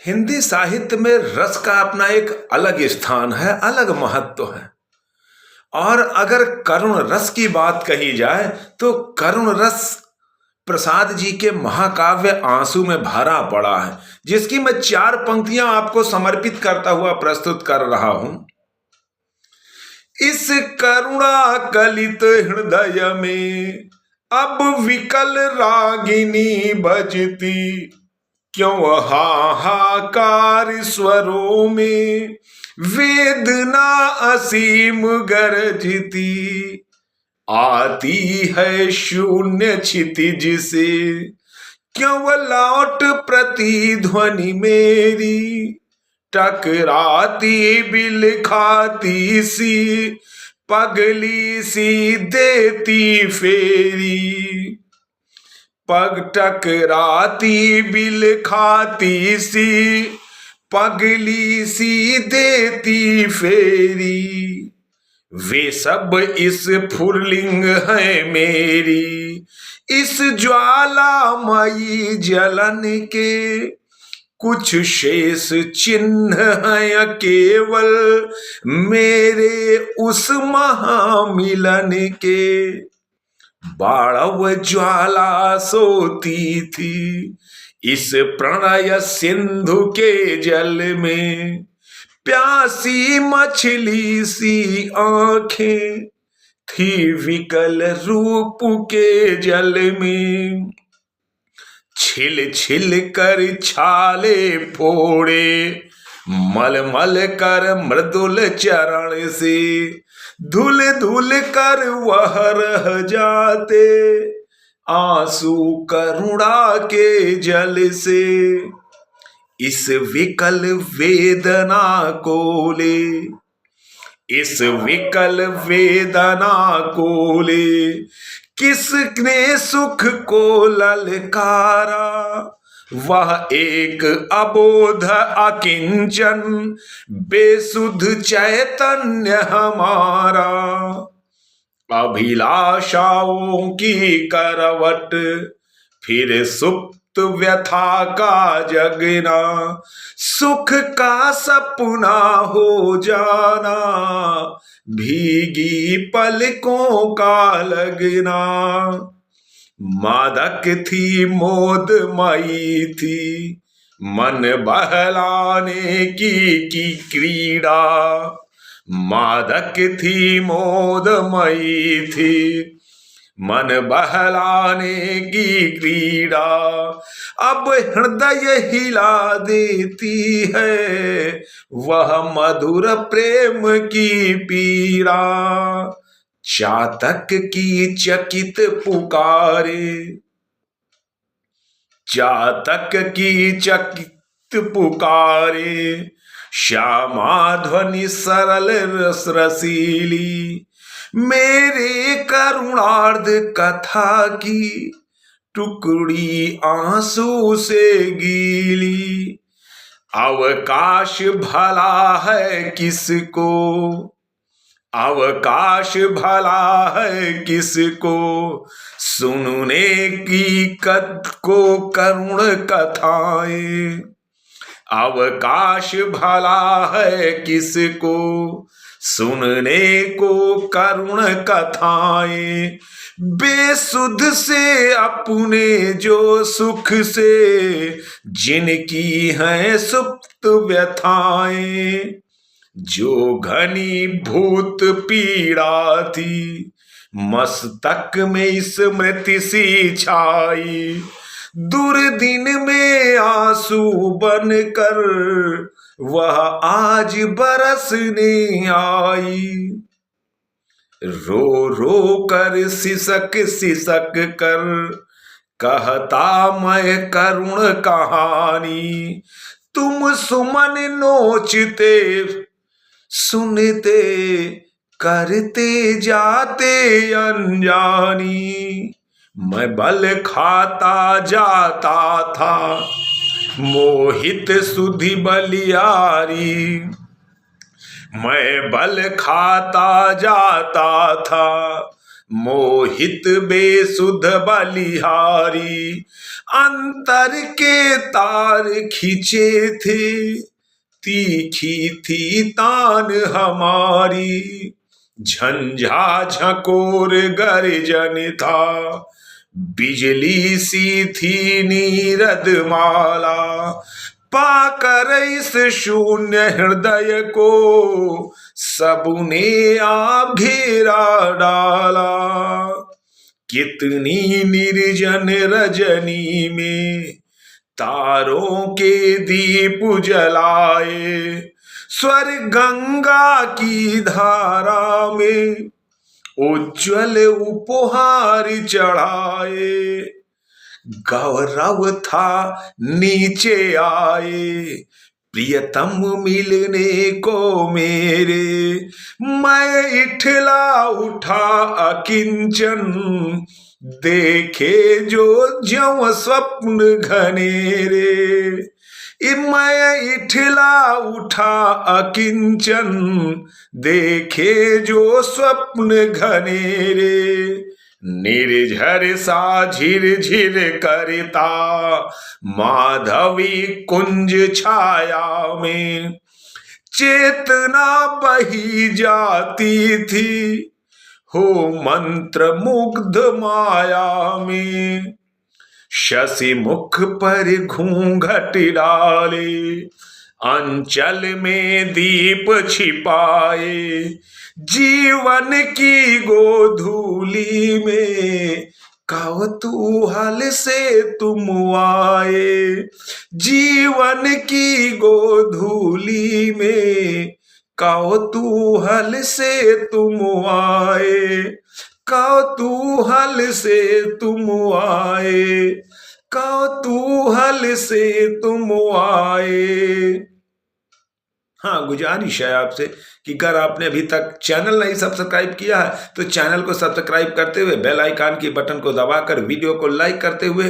हिंदी साहित्य में रस का अपना एक अलग स्थान है, अलग महत्व है। और अगर करुण रस की बात कही जाए तो करुण रस प्रसाद जी के महाकाव्य आंसू में भरा पड़ा है, जिसकी मैं 4 पंक्तियां आपको समर्पित करता हुआ प्रस्तुत कर रहा हूं। इस करुणा कलित हृदय में अब विकल रागिनी बजती, क्यों हाहाकार स्वरों में वेदना असीम गरजती। आती है शून्य क्षितिज से क्यों लौट प्रतिध्वनि मेरी, टकराती बिल खाती सी पगली सी देती फेरी। पग टकराती बिल खाती सी पगली सी देती फेरी। वे सब इस फुरलिंग है मेरी, इस ज्वालामयी जलन के कुछ शेष चिन्ह हैं केवल मेरे उस महामिलन के। बाणव ज्वाला सोती थी इस प्रणय सिंधु के जल में, प्यासी मछली सी आंखें थी विकल रूप के जल में। छिल छिल कर छाले फोड़े मल मल कर मृदुल चरण से, धुल धुल कर वह रह जाते आंसू करुणा के जल से। इस विकल वेदना को ले, इस विकल वेदना को ले, किसने सुख को ललकारा। वह एक अबोध अकिंचन बेसुध चैतन्य हमारा। अभिलाषाओं की करवट फिर सुप्त व्यथा का जगना, सुख का सपना हो जाना, भीगी पलकों का लगना। मादक थी मोदमयी थी मन बहलाने की क्रीड़ा। मादक थी मोदमयी थी मन बहलाने की क्रीड़ा। अब हृदय हिला देती है वह मधुर प्रेम की पीड़ा। चातक की चकित पुकारे, चातक की चकित पुकारे, श्यामा ध्वनि सरल रस रसीली। मेरे करुणार्ध कथा की टुकड़ी आंसू से गीली। अवकाश भला है किसको, अवकाश भला है किसको, सुनने की कद को करुण कथाएं। अवकाश भला है किसको, सुनने को करुण कथाएं। बेसुध से अपने जो सुख से जिनकी हैं सुप्त व्यथाएं। जो घनी भूत पीड़ा थी मस्तक में स्मृति सी छाई। दुर्दिन में आंसू बनकर वह आज बरसने आई। रो रो कर सिसक सिसक कर कहता मैं करुण कहानी। तुम सुमन नोचते सुनते करते जाते अनजानी। मैं बल खाता जाता था मोहित सुधि बलियारी। मैं बल खाता जाता था मोहित बेसुध बलिहारी, अंतर के तार खींचे थे, तीखी थी तान हमारी। झंझा झकोर गर्जन था, बिजली सी थी नीरद माला। पाकर इस शून्य हृदय को सबने आप घेरा डाला। कितनी निर्जन रजनी में तारों के दीप जलाए, स्वर गंगा की धारा में उज्जवल उपहार चढ़ाए। गौरव था नीचे आए, प्रियतम मिलने को मेरे। मैं इठला उठा अकिंचन, देखे जो ज्यों स्वप्न घनेरे। मैं इठला उठा अकिंचन, देखे जो स्वप्न घनेरे। निर्झर सा झिरझिर करता माधवी कुंज छाया में, चेतना बही जाती थी हो मंत्र मुग्ध माया में। शशि मुख पर घूंघट डाले, अंचल में दीप छिपाए। जीवन की गोधूली में कौतूहल से तुम आए। जीवन की गोधूली में कौतूहल से तुम आए। कौतूहल से तुम आए। कौतूहल से तुम आए। हाँ, गुजारिश है आपसे कि अगर आपने अभी तक चैनल नहीं सब्सक्राइब किया है तो चैनल को सब्सक्राइब करते हुए बेल आइकन की बटन को दबाकर वीडियो को लाइक करते हुए